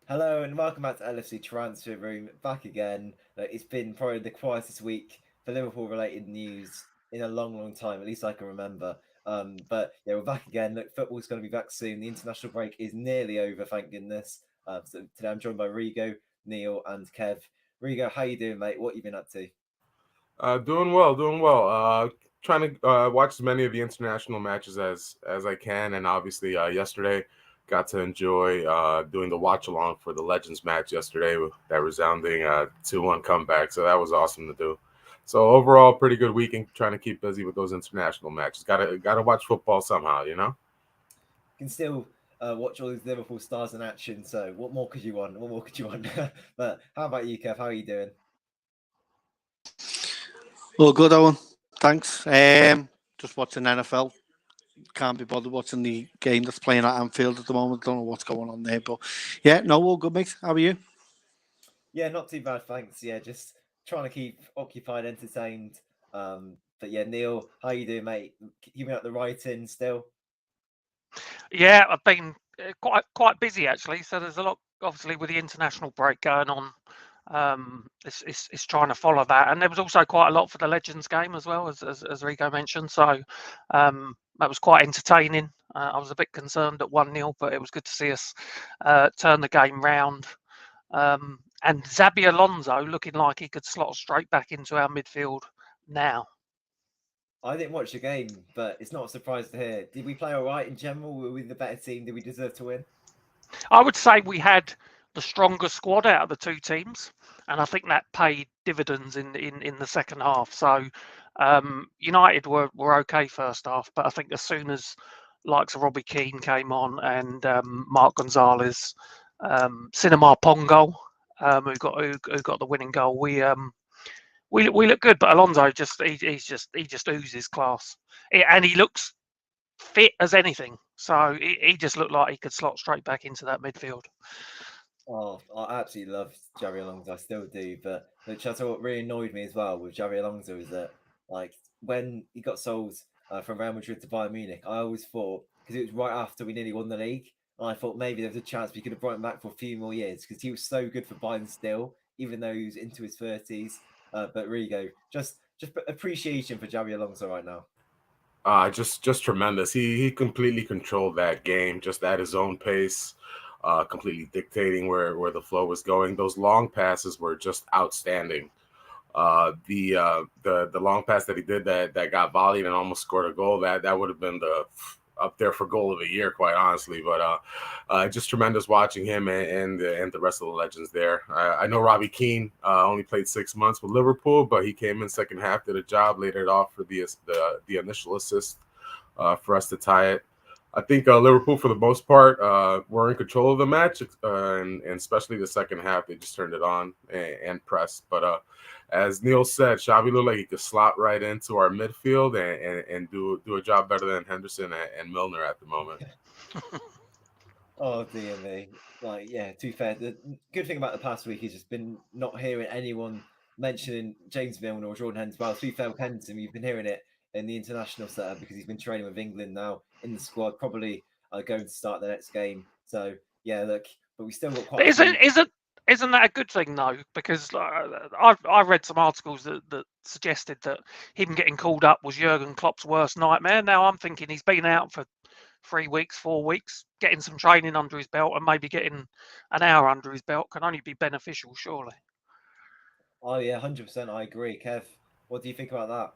Hello and welcome back to LFC Transfer Room. Back again. It's been probably the quietest week for Liverpool-related news in a long, long time. At least I can remember. But yeah, we're back again. Look, football's going to be back soon. The international break is nearly over, thank goodness. So today I'm joined by Rigo, Neil, and Kev. Rigo, how you doing, mate? What you been up to? Doing well, doing well. Trying to watch as many of the international matches as I can, and obviously yesterday got to enjoy doing the watch along for the Legends match yesterday with that resounding 2-1 comeback. So that was awesome to do. So overall, pretty good weekend. Trying to keep busy with those international matches. Gotta watch football somehow. Can still watch all these Liverpool stars in action. So what more could you want? What more could you want? But how about you, Kev? How are you doing? Well, good, Owen. Thanks. Just watching NFL. Can't be bothered watching the game that's playing at Anfield at the moment. Don't know what's going on there, but yeah, no, all good, mate. How are you? Yeah, not too bad, thanks. Yeah, just trying to keep occupied, entertained. But yeah, Neil, how you doing, mate? Keeping up the writing still? Yeah, I've been quite busy actually. So there's a lot, obviously, with the international break going on. It's trying to follow that, and there was also quite a lot for the Legends game as well, as Rico mentioned. So that was quite entertaining. I was a bit concerned at 1-0, but it was good to see us turn the game round. And Xabi Alonso looking like he could slot straight back into our midfield now. I didn't watch the game, but it's not a surprise to hear. Did we play all right in general? Were we the better team? Did we deserve to win? I would say we had the stronger squad out of the two teams, and I think that paid dividends in the second half. So United were okay first half, but I think as soon as likes of Robbie Keane came on and Mark Gonzalez, Cinema Pongo, who got the winning goal, we look good. But Alonso he just oozes class, and he looks fit as anything. So he just looked like he could slot straight back into that midfield. Oh, I absolutely love Xabi Alonso. I still do. But that's what really annoyed me as well with Xabi Alonso is that like when he got sold from Real Madrid to Bayern Munich, I always thought because it was right after we nearly won the league, and I thought maybe there was a chance we could have brought him back for a few more years because he was so good for Bayern still, even though he was into his 30s. But Rigo, just appreciation for Xabi Alonso right now. Just tremendous. He completely controlled that game, just at his own pace, completely dictating where the flow was going. Those long passes were just outstanding. The long pass that he did that got volleyed and almost scored a goal, that would have been the up there for goal of the year, quite honestly. But just tremendous watching him and the rest of the legends there. I know Robbie Keane only played 6 months with Liverpool, but he came in second half, did a job, laid it off for the initial assist for us to tie it. I think Liverpool, for the most part, were in control of the match, and especially the second half, they just turned it on and pressed. But as Neil said, Xavi looked like he could slot right into our midfield and do a job better than Henderson and Milner at the moment. Oh dear me. Like, yeah, to be fair, the good thing about the past week has just been not hearing anyone mentioning James Milner or Jordan Henderson. Well, to be fair with Henderson, you've been hearing it in the international setup because he's been training with England now in the squad, probably going to start the next game. So, yeah, look, but we still got But quite a isn't few. isn't isn't that a good thing though? Because I read some articles that suggested that him getting called up was Jurgen Klopp's worst nightmare. Now I'm thinking he's been out for 3 weeks, 4 weeks, getting some training under his belt and maybe getting an hour under his belt can only be beneficial, surely. Oh, yeah, 100%. I agree. Kev, what do you think about that?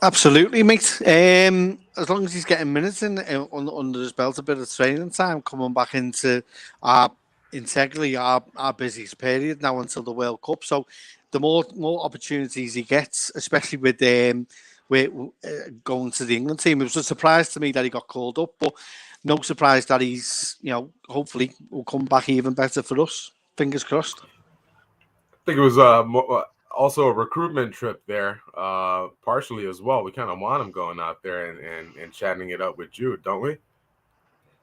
Absolutely, mate. As long as he's getting minutes under his belt, a bit of training time, coming back into our integrally our busiest period now until the World Cup. So the more opportunities he gets, especially with going to the England team, it was a surprise to me that he got called up, but no surprise that he's hopefully will come back even better for us. Fingers crossed. I think it was also a recruitment trip there, partially as well. We kind of want him going out there and chatting it up with Jude, don't we?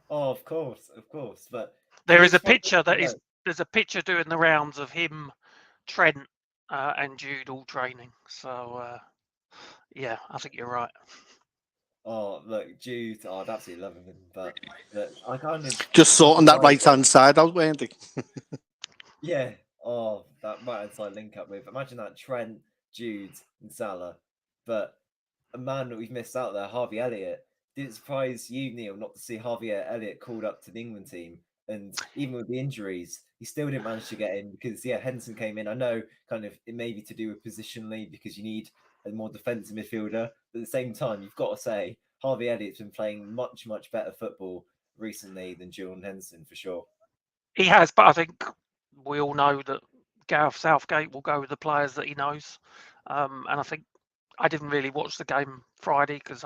Oh, of course, of course. But There is a it's one thing picture to that know. is there's a picture doing the rounds of him, Trent, and Jude all training. So yeah, I think you're right. Oh, look, Jude. Oh, I'd absolutely love him, but look, I kind of Just sorting that surprised. right-hand side out, weren't they? Yeah. Oh, that right hand side link up with. Imagine that Trent, Jude, and Salah. But a man that we've missed out there, Harvey Elliott. Did it surprise you, Neil, not to see Harvey Elliott called up to the England team? And even with the injuries, he still didn't manage to get in because, yeah, Henderson came in. I know kind of it may be to do with positionally because you need a more defensive midfielder. But at the same time, you've got to say Harvey Elliott's been playing much, much better football recently than Julian Henderson for sure. He has, but I think we all know that Gareth Southgate will go with the players that he knows. And I think I didn't really watch the game Friday because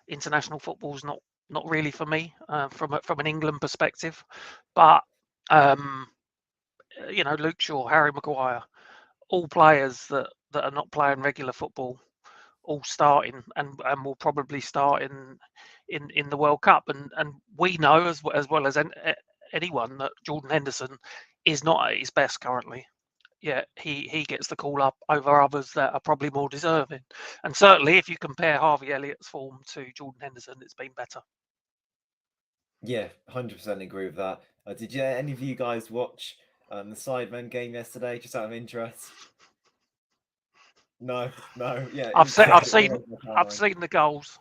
international football's not really for me from an England perspective. But Luke Shaw, Harry Maguire, all players that are not playing regular football, all starting and will probably start in the World Cup. And we know as well as anyone that Jordan Henderson is not at his best currently. Yeah, he gets the call up over others that are probably more deserving. And certainly, if you compare Harvey Elliott's form to Jordan Henderson, it's been better. Yeah, 100% agree with that. Did any of you guys watch the Sidemen game yesterday, just out of interest? No, yeah. I've seen the goals.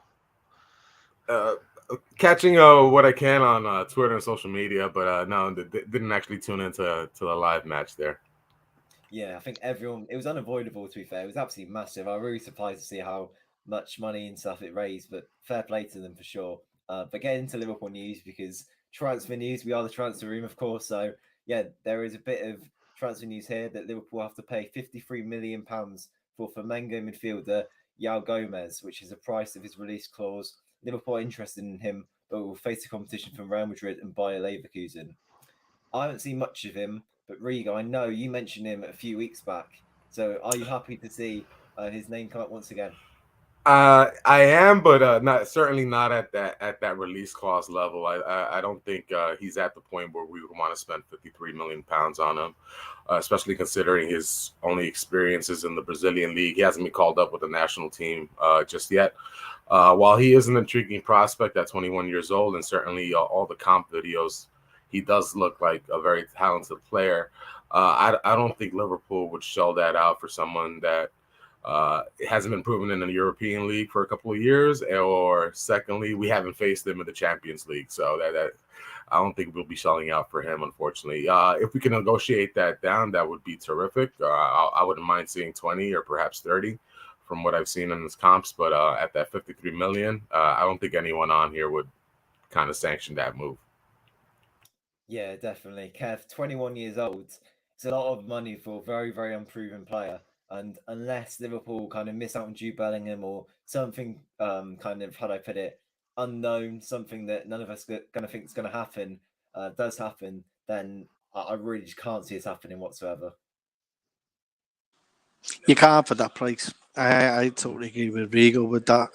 Catching what I can on Twitter and social media, but no, didn't actually tune into the live match there. Yeah, I think everyone. It was unavoidable. To be fair, it was absolutely massive. I was really surprised to see how much money and stuff it raised, but fair play to them for sure. But getting into Liverpool news because transfer news, we are the transfer room, of course. So yeah, there is a bit of transfer news here that Liverpool have to pay £53 million for Flamengo midfielder Joao Gomes, which is the price of his release clause. Liverpool are interested in him, but will face the competition from Real Madrid and Bayer Leverkusen. I haven't seen much of him, but Rigo, I know you mentioned him a few weeks back. So are you happy to see his name come up once again? I am, but certainly not at that release clause level. I don't think he's at the point where we would want to spend £53 million on him, especially considering his only experiences in the Brazilian league. He hasn't been called up with the national team just yet. While he is an intriguing prospect at 21 years old, and certainly all the comp videos, he does look like a very talented player. I don't think Liverpool would shell that out for someone that it hasn't been proven in the European League for a couple of years, or secondly, we haven't faced them in the Champions League. So that I don't think we'll be shelling out for him, unfortunately. If we can negotiate that down, that would be terrific. I wouldn't mind seeing 20 or perhaps 30 from what I've seen in his comps, but at that 53 million, I don't think anyone on here would kind of sanction that move. Yeah, definitely. Kev, 21 years old. It's a lot of money for a very, very unproven player. And unless Liverpool kind of miss out on Jude Bellingham or something kind of, how do I put it, unknown, something that none of us going to think is going to happen, does happen, then I really just can't see it happening whatsoever. You can't for that price. I totally agree with Rigo with that,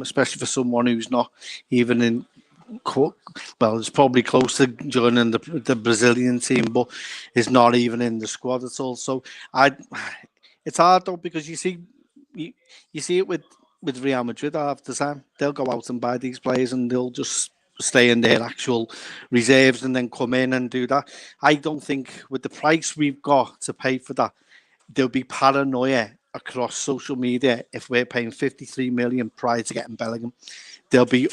especially for someone who's not even in. Well, it's probably close to joining the Brazilian team, but is not even in the squad at all. So it's hard though because you see it with Real Madrid half the time. They'll go out and buy these players and they'll just stay in their actual reserves and then come in and do that. I don't think with the price we've got to pay for that, there'll be paranoia across social media if we're paying 53 million prior to getting Bellingham. There'll be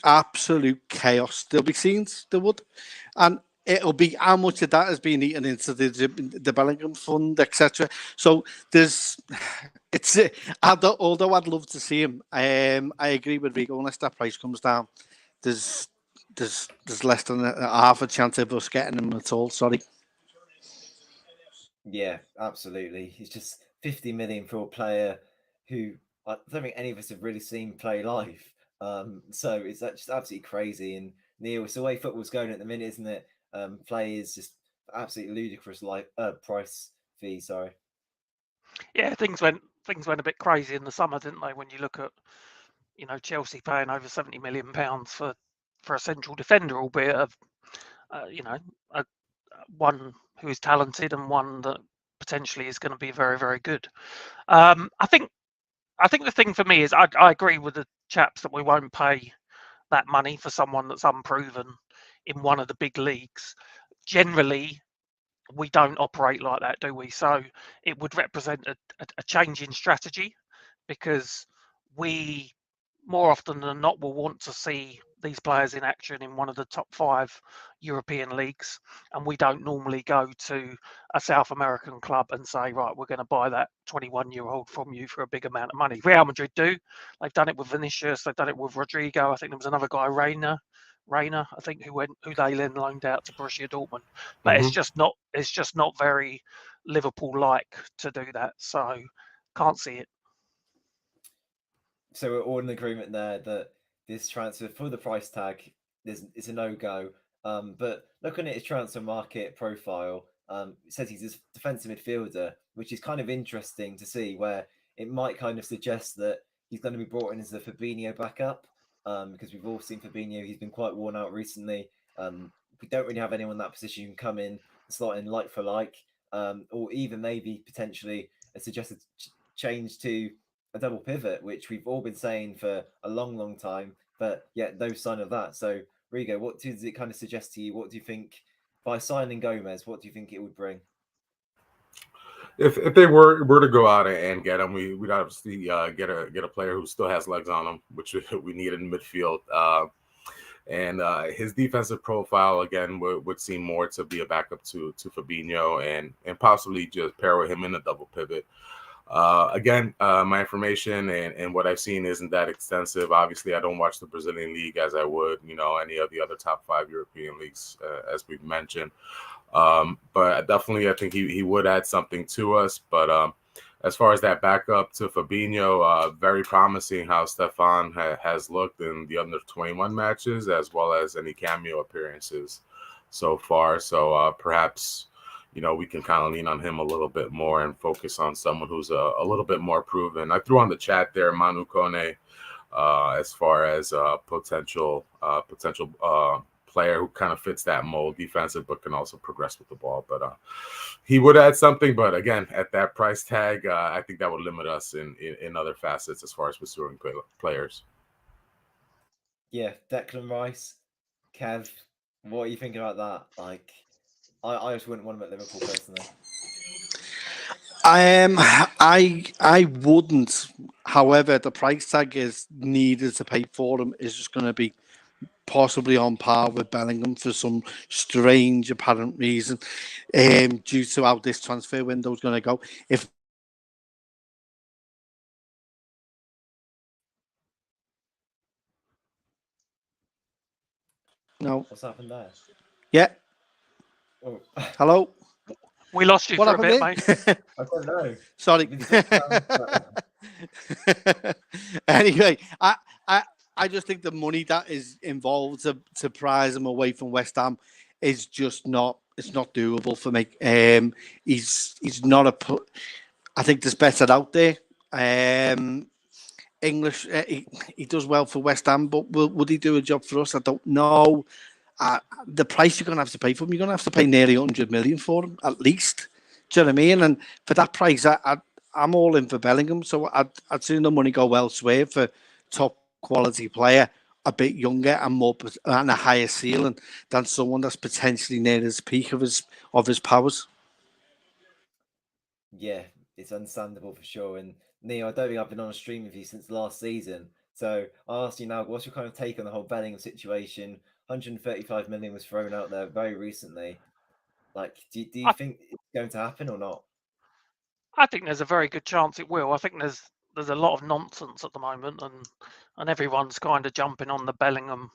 absolute chaos. There'll be scenes, there would. And it'll be how much of that has been eaten into the Bellingham fund, etc. So although I'd love to see him, I agree with Rigo, unless that price comes down, there's less than half a chance of us getting him at all, sorry. Yeah, absolutely. It's just 50 million for a player who I don't think any of us have really seen play live. So it's just absolutely crazy. And Neil, it's the way football's going at the minute, isn't it? Play is just absolutely ludicrous, like price fee. Sorry. Yeah, things went a bit crazy in the summer, didn't they? When you look at, Chelsea paying over £70 million for a central defender, albeit one who is talented and one that potentially is going to be very, very good. I think I think the thing for me is I agree with the chaps that we won't pay that money for someone that's unproven in one of the big leagues. Generally, we don't operate like that, do we? So it would represent a change in strategy, because we more often than not will want to see these players in action in one of the top 5 European leagues, and we don't normally go to a South American club and say, right, we're going to buy that 21-year-old from you for a big amount of money. Real Madrid do. They've done it with Vinicius. They've done it with Rodrigo. I think there was another guy, Reina, I think, who they then loaned out to Borussia Dortmund. But it's just not very Liverpool-like to do that. So can't see it. So we're all in agreement there that this transfer for the price tag is a no-go. But looking at his transfer market profile, it says he's a defensive midfielder, which is kind of interesting to see, where it might kind of suggest that he's going to be brought in as a Fabinho backup, because we've all seen Fabinho. He's been quite worn out recently. We don't really have anyone in that position who can come in, slot in like for like, or even maybe potentially a suggested change to a double pivot, which we've all been saying for a long, long time, but yet no sign of that. So, Rigo, what does it kind of suggest to you? What do you think, by signing Gomez, what do you think it would bring? If they were to go out and get him, we'd obviously get a player who still has legs on him, which we need in midfield. And his defensive profile again would seem more to be a backup to Fabinho, and possibly just pair with him in a double pivot. Again, my information and what I've seen isn't that extensive. Obviously, I don't watch the Brazilian league as I would, any of the other top 5 European leagues, as we've mentioned. But definitely, I think he would add something to us. But as far as that backup to Fabinho, very promising how Stefan has looked in the under 21 matches, as well as any cameo appearances so far. So perhaps, we can kind of lean on him a little bit more and focus on someone who's a little bit more proven. I threw on the chat there Manu Kone, as far as potential player who kind of fits that mold, defensive, but can also progress with the ball. But he would add something. But again, at that price tag, I think that would limit us in other facets as far as pursuing players. Yeah, Declan Rice, Kev, what are you thinking about that? Like, I just wouldn't want him at Liverpool personally. I wouldn't. However, the price tag is needed to pay for him is just going to be possibly on par with Bellingham for some strange apparent reason, due to how this transfer window is going to go. What's happened there? Yeah. Oh. Hello. We lost you for a bit, mate. I don't know. Sorry. Anyway, I just think the money that is involved to prize him away from West Ham is just not. It's not doable for me. He's not a. I think there's better out there. English. He does well for West Ham, but would he do a job for us? I don't know. The price you're going to have to pay for him, you're going to have to pay nearly 100 million for him, at least. Do you know what I mean? And for that price, I'm all in for Bellingham. So I'd seen the money go elsewhere for top quality player, a bit younger and more and a higher ceiling than someone that's potentially near his peak of his powers. Yeah, it's understandable for sure. And Neo, I don't think I've been on a stream with you since last season. So I'll ask you now, what's your kind of take on the whole Bellingham situation? 135 million was thrown out there very recently. Like, do you think it's going to happen or not? I think there's a very good chance it will. I think there's a lot of nonsense at the moment, and everyone's kind of jumping on the Bellingham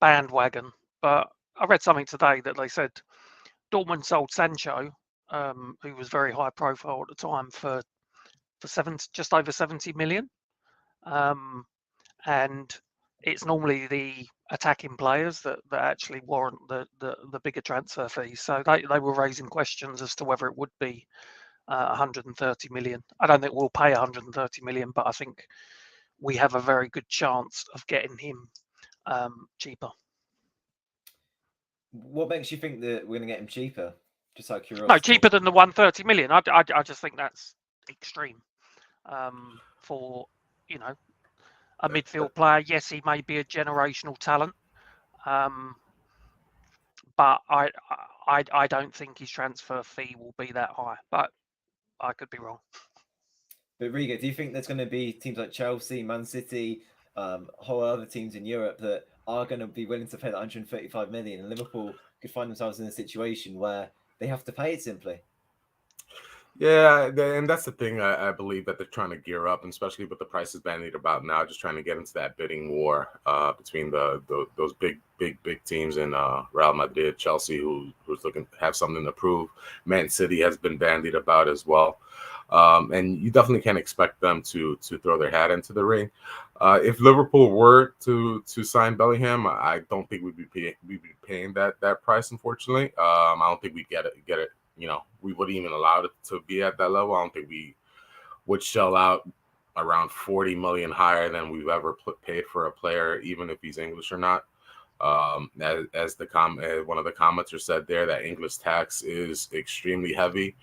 bandwagon. But I read something today that they said Dortmund sold Sancho, who was very high profile at the time, for just over 70 million. And it's normally the attacking players that actually warrant the bigger transfer fees. So they were raising questions as to whether it would be 130 million. I don't think we'll pay 130 million, but I think we have a very good chance of getting him cheaper. What makes you think that we're going to get him cheaper? Just out of curiosity. No, cheaper than the 130 million. I just think that's extreme. for, a midfield player. Yes, he may be a generational talent, but I don't think his transfer fee will be that high. But I could be wrong. But Riga, do you think there's going to be teams like Chelsea, Man City, whole other teams in Europe that are going to be willing to pay that 135 million, and Liverpool could find themselves in a situation where they have to pay it simply? Yeah, and that's the thing. I believe that they're trying to gear up, and especially with the prices bandied about now, just trying to get into that bidding war between those big teams in Real Madrid, Chelsea, who's looking to have something to prove. Man City has been bandied about as well, and you definitely can't expect them to throw their hat into the ring. If Liverpool were to sign Bellingham, I don't think we'd be paying that price. Unfortunately, I don't think we get it. We wouldn't even allow it to be at that level. I don't think we would shell out around 40 million higher than we've ever paid for a player, even if he's English or not. As one of the commenters said there, that English tax is extremely heavy.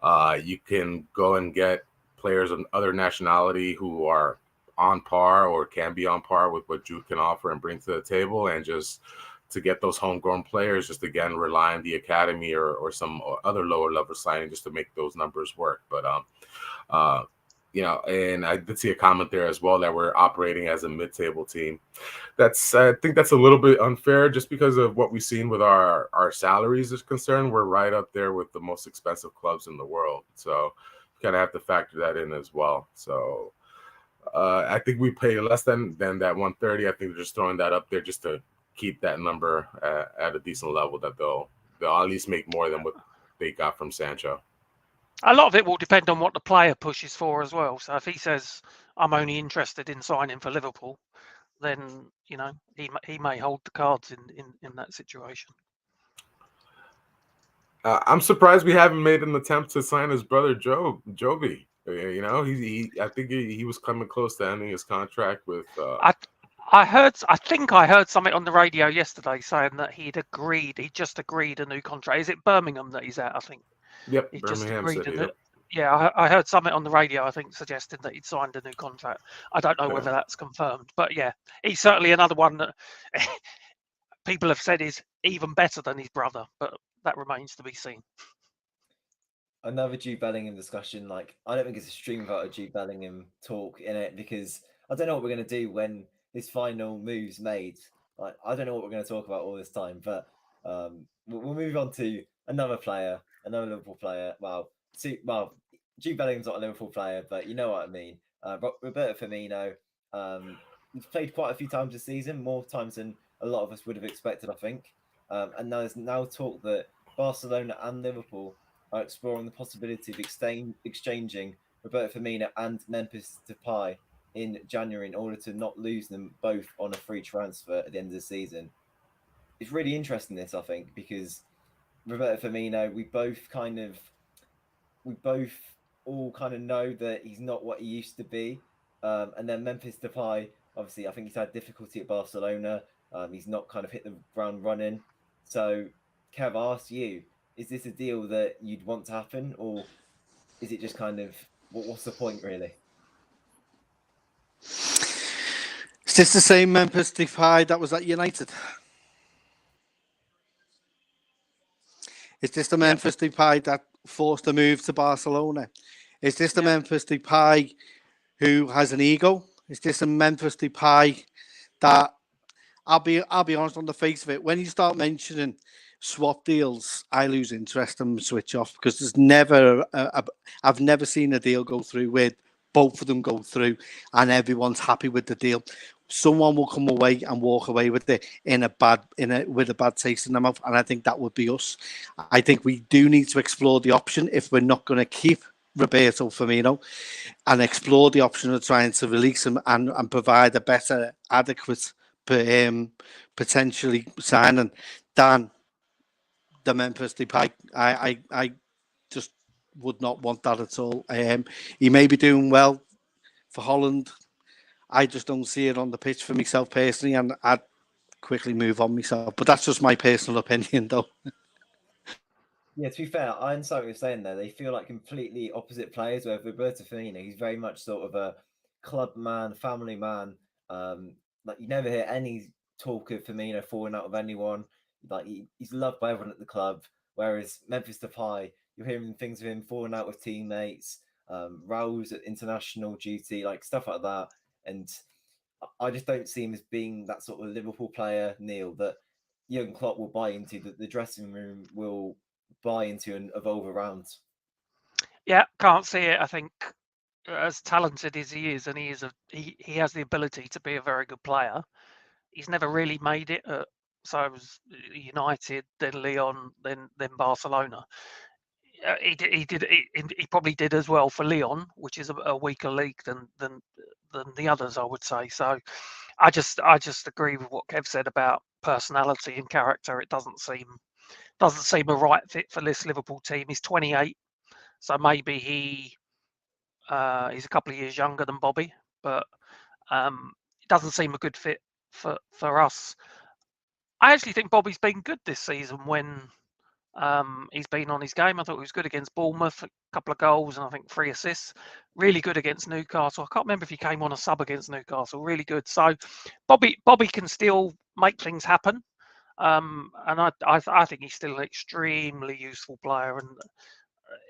You can go and get players of other nationality who are on par or can be on par with what Jude can offer and bring to the table, and just to get those homegrown players, just again rely on the academy or some other lower level signing just to make those numbers work. But and I did see a comment there as well that we're operating as a mid-table team. I think that's a little bit unfair just because of what we've seen with our salaries is concerned. We're right up there with the most expensive clubs in the world, so you kind of have to factor that in as well. So I think we pay less than that 130. I think they're just throwing that up there just to keep that number at a decent level, that they'll at least make more than what they got from Sancho. A lot of it will depend on what the player pushes for as well. So if he says, I'm only interested in signing for Liverpool, then, he may hold the cards in that situation. I'm surprised we haven't made an attempt to sign his brother Jovi. I think he was coming close to ending his contract with I think I heard something on the radio yesterday saying that he just agreed a new contract. Is it Birmingham that he's at? I think. Yep, he Birmingham just agreed City. Yep. Yeah, I heard something on the radio, I think, suggesting that he'd signed a new contract. I don't know whether that's confirmed, but yeah, he's certainly another one that people have said is even better than his brother, but that remains to be seen. Another Jude Bellingham discussion. I don't think it's a stream without a Jude Bellingham talk in it, because I don't know what we're going to do when this final move's made. I don't know what we're going to talk about all this time, but we'll move on to another player, another Liverpool player. Jude Bellingham's not a Liverpool player, but you know what I mean. Roberto Firmino. He's played quite a few times this season, more times than a lot of us would have expected, I think. And there's now talk that Barcelona and Liverpool are exploring the possibility of exchanging Roberto Firmino and Memphis Depay in January in order to not lose them both on a free transfer at the end of the season. It's really interesting, this, I think, because Roberto Firmino, we both all kind of know that he's not what he used to be. And then Memphis Depay, obviously, I think he's had difficulty at Barcelona. He's not kind of hit the ground running. So, Kev, I ask you, is this a deal that you'd want to happen, or is it just kind of, what's the point, really? Is this the same Memphis Depay that was at United? Is this the Memphis Depay that forced a move to Barcelona? Is this the Memphis Depay who has an ego? Is this a Memphis Depay that, I'll be honest, on the face of it, when you start mentioning swap deals, I lose interest and switch off, because there's never I've never seen a deal go through where both of them go through and everyone's happy with the deal. Someone will come away and walk away with it with a bad taste in their mouth, and I think that would be us. I think we do need to explore the option, if we're not going to keep Roberto Firmino, and explore the option of trying to release him and provide a better, adequate, potentially signing than the Memphis Depay. I just would not want that at all. He may be doing well for Holland. I just don't see it on the pitch for myself personally, and I'd quickly move on myself. But that's just my personal opinion, though. Yeah, to be fair, I understand what you're saying there. They feel like completely opposite players. Where Roberto Firmino, he's very much sort of a club man, family man. Like you never hear any talk of Firmino falling out with anyone. Like he's loved by everyone at the club. Whereas Memphis Depay, you're hearing things of him falling out with teammates, rows at international duty, like stuff like that. And I just don't see him as being that sort of Liverpool player, Neil, that Jurgen Klopp will buy into, that the dressing room will buy into and evolve around. Yeah, can't see it. I think as talented as he is, and he has the ability to be a very good player. He's never really made it. So it was United, then Lyon, then Barcelona. He probably did as well for Lyon, which is a weaker league than the others, I would say. So I just agree with what Kev said about personality and character. It doesn't seem a right fit for this Liverpool team. He's 28, so maybe he's a couple of years younger than Bobby, but it doesn't seem a good fit for us. I actually think Bobby's been good this season when he's been on his game. I thought he was good against Bournemouth, a couple of goals and I think 3 assists. Really good against Newcastle. I can't remember if he came on a sub against Newcastle. Really good. So Bobby can still make things happen. And I think he's still an extremely useful player, and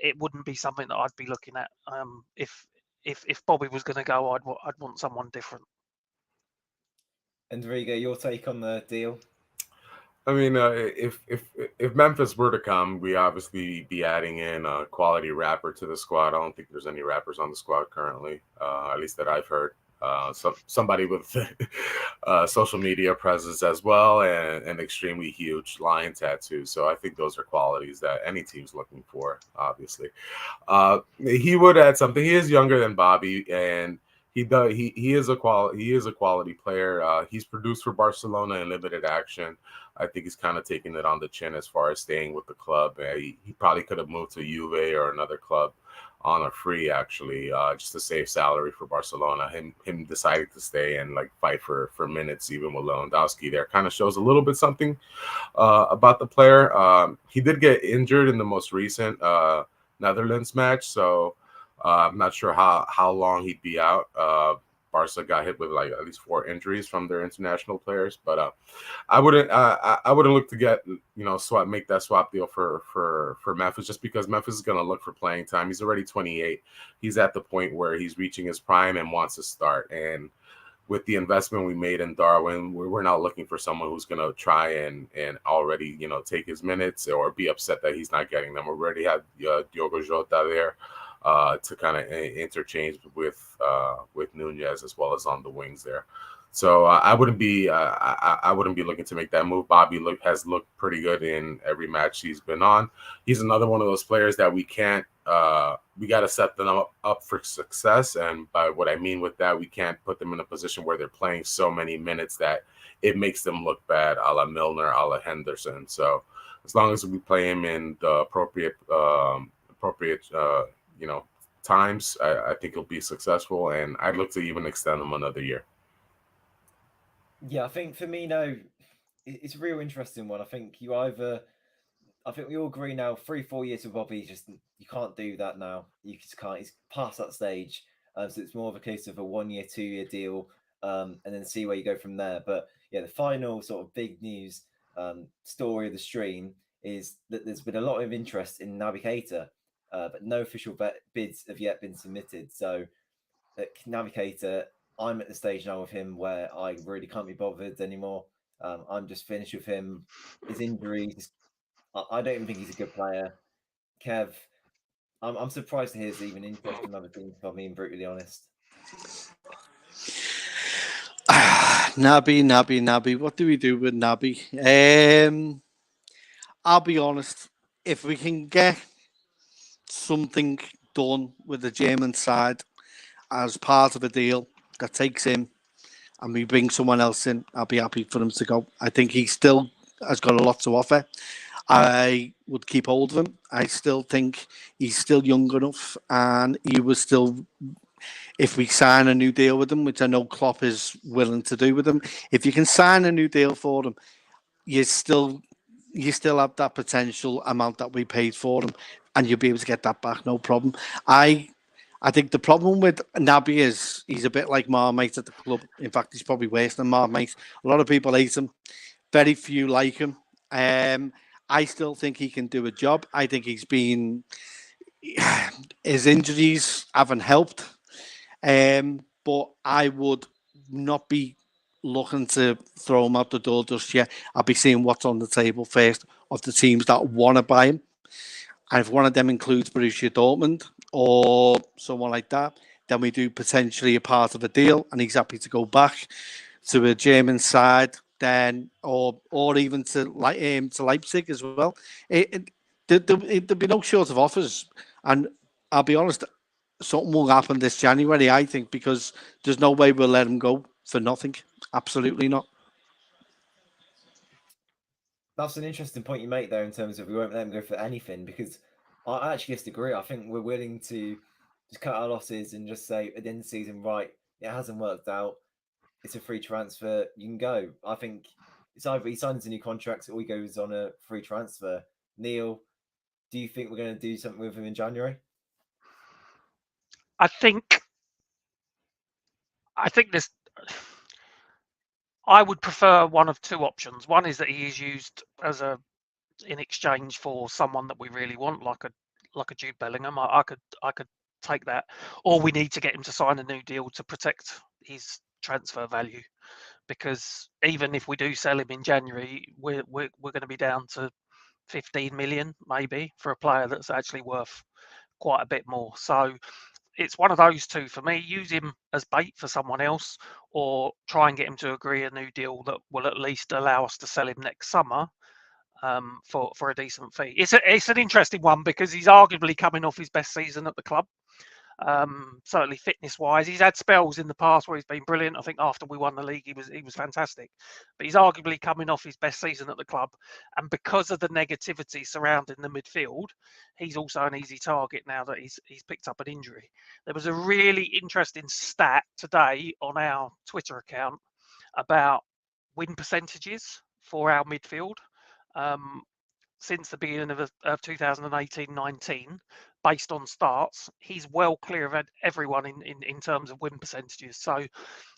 it wouldn't be something that I'd be looking at. If Bobby was going to go, I'd want someone different. And Riga, your take on the deal? I mean, if Memphis were to come, we obviously be adding in a quality rapper to the squad. I don't think there's any rappers on the squad currently, at least that I've heard. Somebody with social media presence as well, and an extremely huge lion tattoo. So I think those are qualities that any team's looking for. Obviously, he would add something. He is younger than Bobby, and he is a quality player. He's produced for Barcelona in limited action. I think he's kind of taking it on the chin as far as staying with the club. He probably could have moved to Juve or another club on a free, actually, just to save salary for Barcelona. Him deciding to stay and like fight for minutes, even with Lewandowski there, kind of shows a little bit something about the player. He did get injured in the most recent Netherlands match, so I'm not sure how long he'd be out. Barca got hit with like at least 4 injuries from their international players, but I wouldn't look to get make that swap deal for Memphis, just because Memphis is going to look for playing time. He's already 28. He's at the point where he's reaching his prime and wants to start. And with the investment we made in Darwin, we're not looking for someone who's going to try and already take his minutes or be upset that he's not getting them. We already have Diogo Jota there to kind of interchange with Nunez as well as on the wings there. So I wouldn't be looking to make that move. Bobby has looked pretty good in every match he's been on. He's another one of those players that we can't. We got to set them up for success, and by what I mean with that, we can't put them in a position where they're playing so many minutes that it makes them look bad, a la Milner, a la Henderson. So as long as we play him in the appropriate times, I think he'll be successful, and I'd look to even extend him another year. Yeah, I think Firmino, it's a real interesting one. I think we all agree now, 3-4 years with Bobby, you can't do that now. You just can't. He's past that stage. So it's more of a case of a 1-year, 2-year deal, and then see where you go from there. But yeah, the final sort of big news story of the stream is that there's been a lot of interest in Naby Keita, but no official bids have yet been submitted. So Naby Keita, I'm at the stage now with him where I really can't be bothered anymore. I'm just finished with him. His injuries, I don't even think he's a good player. Kev, I'm surprised to hear there's even interest in other teams, if I'm being brutally honest. Naby. What do we do with Naby? I'll be honest. If we can get something done with the German side as part of a deal that takes him, and we bring someone else in, I'll be happy for him to go. I think he still has got a lot to offer. I would keep hold of him. I still think he's still young enough, and he was still, if we sign a new deal with him, which I know Klopp is willing to do with him, if you can sign a new deal for him, you still have that potential amount that we paid for him, and you'll be able to get that back, no problem. I I think the problem with Naby is he's a bit like Marmite at the club. In fact, he's probably worse than Marmite. A lot of people hate him. Very few like him. I still think he can do a job. I think he's been... His injuries haven't helped. But I would not be looking to throw him out the door just yet. I'll be seeing what's on the table first of the teams that want to buy him. And if one of them includes Borussia Dortmund or someone like that, then we do potentially a part of a deal and he's happy to go back to a German side, then or even to Leipzig as well. There'd be no short of offers. And I'll be honest, something will happen this January, I think, because there's no way we'll let him go for nothing. Absolutely not. That's an interesting point you make there in terms of we won't let him go for anything, because I actually disagree. I think we're willing to just cut our losses and just say at the end of the season, right, it hasn't worked out. It's a free transfer. You can go. I think it's either he signs a new contract or he goes on a free transfer. Neil, do you think we're going to do something with him in January? I think this. I would prefer one of two options. One is that he is used in exchange for someone that we really want, like a Jude Bellingham. I could take that, or we need to get him to sign a new deal to protect his transfer value, because even if we do sell him in January, we're going to be down to 15 million maybe for a player that's actually worth quite a bit more. So it's one of those two for me. Use him as bait for someone else, or try and get him to agree a new deal that will at least allow us to sell him next summer for a decent fee. It's an interesting one because he's arguably coming off his best season at the club. Certainly fitness wise, he's had spells in the past where he's been brilliant. I think after we won the league, he was fantastic, but he's arguably coming off his best season at the club, and because of the negativity surrounding the midfield, he's also an easy target now that he's picked up an injury. There was a really interesting stat today on our Twitter account about win percentages for our midfield since the beginning of 2018-19, based on starts. He's well clear of everyone in terms of win percentages. So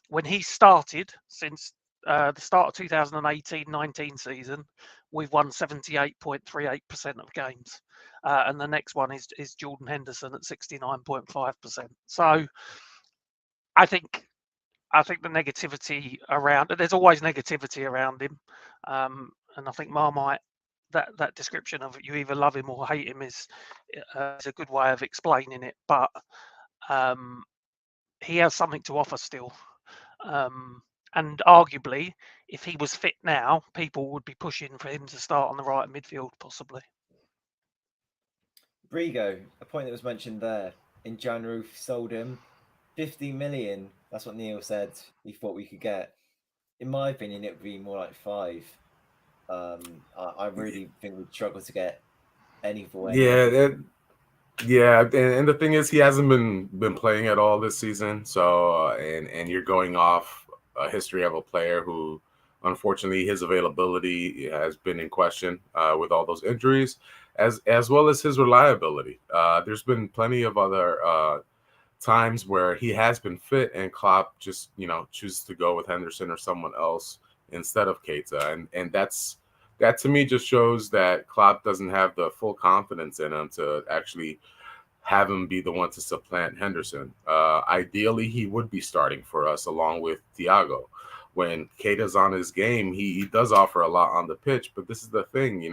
when he started, since the start of 2018-19 season, we've won 78.38% of games. And the next one is Jordan Henderson at 69.5%. So I think the negativity around, there's always negativity around him. And I think Marmite, that description of you either love him or hate him is a good way of explaining it. But he has something to offer still. And arguably, if he was fit now, people would be pushing for him to start on the right midfield, possibly. Brigo, a point that was mentioned there. In January, we sold him 50 million. That's what Neil said he thought we could get. In my opinion, it would be more like 5. I really think we'd struggle to get any for any. Yeah, and the thing is, he hasn't been playing at all this season. So, and you're going off a history of a player who, unfortunately, his availability has been in question with all those injuries, as well as his reliability. There's been plenty of other times where he has been fit, and Klopp just chooses to go with Henderson or someone else instead of Keita, and that to me just shows that Klopp doesn't have the full confidence in him to actually have him be the one to supplant Henderson. Ideally, he would be starting for us along with Thiago. When Keita's on his game, he does offer a lot on the pitch, but this is the thing,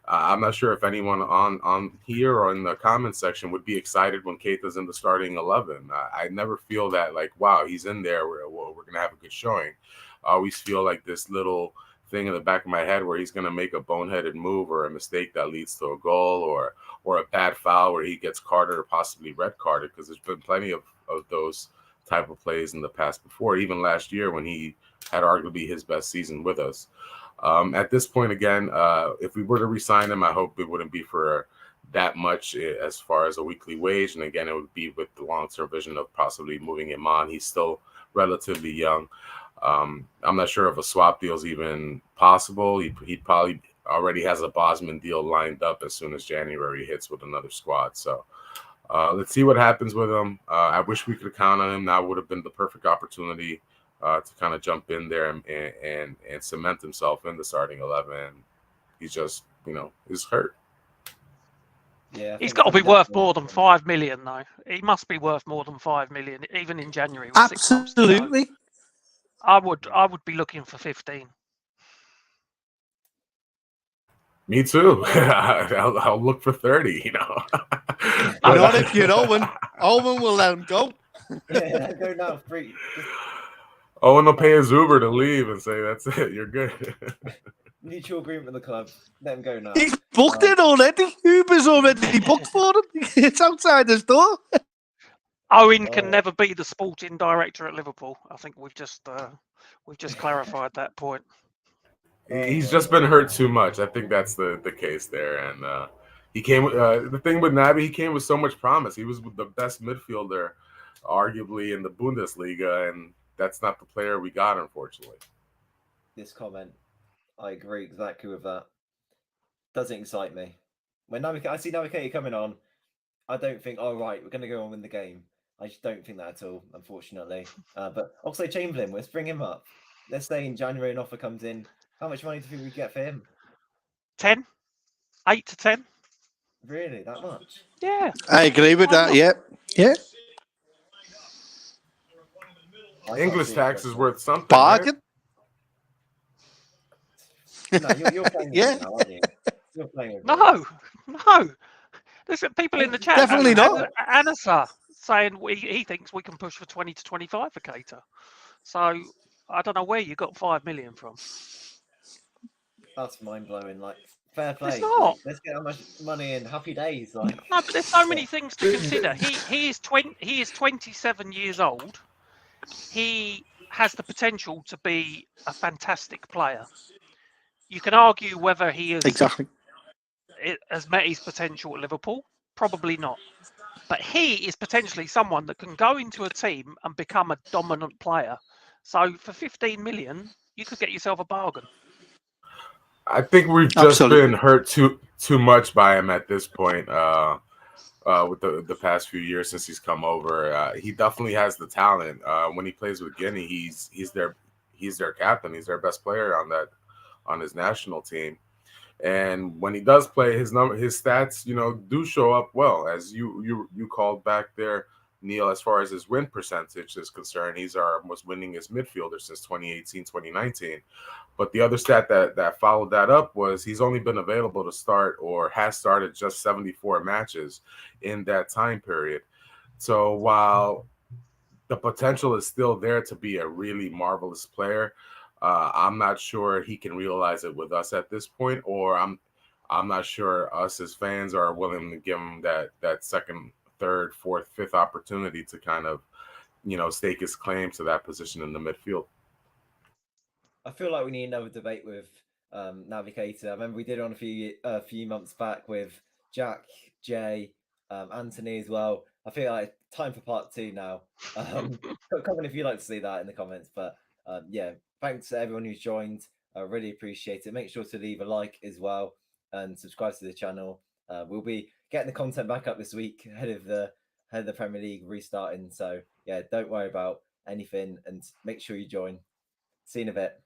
I'm not sure if anyone on here or in the comments section would be excited when Keita's in the starting 11. I never feel that like, wow, he's in there, we're going to have a good showing. I always feel like this little thing in the back of my head where he's going to make a boneheaded move or a mistake that leads to a goal or a bad foul where he gets carded or possibly red carded, because there's been plenty of those type of plays in the past before, even last year when he had arguably his best season with us. At this point, again, if we were to re-sign him, I hope it wouldn't be for that much as far as a weekly wage. And again, it would be with the long-term vision of possibly moving him on. He's still relatively young. I'm not sure if a swap deal is even possible. He probably already has a Bosman deal lined up as soon as January hits with another squad. So let's see what happens with him. I wish we could count on him. That would have been the perfect opportunity to kind of jump in there and cement himself in the starting 11. He's just, is hurt. Yeah, he's got to be worth more than 5 million, though. He must be worth more than 5 million, even in January. With 6 months to go. Absolutely. I would be looking for 15. Me too. I'll look for 30. Not if you're Owen. Owen will let him go. Yeah, go now, free. Owen will pay his Uber to leave and say, "That's it. You're good." Mutual agreement with the club. Let him go now. He's booked it already. Uber's already booked for him. It's outside his door. Owen can never be the sporting director at Liverpool. I think we've just clarified that point. He's just been hurt too much. I think that's the case there. And he came. The thing with Naby, he came with so much promise. He was the best midfielder, arguably in the Bundesliga, and that's not the player we got, unfortunately. This comment, I agree exactly with that. Doesn't excite me. When I see Naby Keita coming on, I don't think, oh right, we're going to go and win the game. I just don't think that at all, unfortunately. But Oxlade-Chamberlain, let's bring him up. Let's say in January an offer comes in. How much money do you think we get for him? 10, 8 to 10. Really, that much? Yeah, I agree with that. Yeah. English tax is worth something. Bargain. Right? No, you're playing with me now, aren't you? You're playing with me. No. Listen, people in the chat. Definitely not. Anasa saying he thinks we can push for 20 to 25 for Keita. So I don't know where you got 5 million from. That's mind blowing. Like, fair play. It's not. Like, let's get how much money in happy days. Like, No, but there's so many things to consider. He is 27 years old. He has the potential to be a fantastic player. You can argue whether he has met his potential at Liverpool. Probably not. But he is potentially someone that can go into a team and become a dominant player. So for 15 million, you could get yourself a bargain. I think we've just been hurt too much by him at this point. With the past few years since he's come over, he definitely has the talent. When he plays with Guinea, he's their captain. He's their best player on his national team. And when he does play, his stats, do show up well. As you called back there, Neil, as far as his win percentage is concerned, he's our most winningest midfielder since 2018, 2019. But the other stat that followed that up was he's only been available to start or has started just 74 matches in that time period. So while the potential is still there to be a really marvelous player, I'm not sure he can realize it with us at this point, or I'm not sure us as fans are willing to give him that second, third, fourth, fifth opportunity to kind of, stake his claim to that position in the midfield. I feel like we need another debate with Naby Keita. I remember we did it on a few months back with Jack, Jay, Anthony as well. I feel like time for part 2 now. Comment if you'd like to see that in the comments. But yeah, thanks to everyone who's joined. I really appreciate it. Make sure to leave a like as well and subscribe to the channel. We'll be getting the content back up this week ahead of the Premier League restarting. So yeah, don't worry about anything and make sure you join. See you in a bit.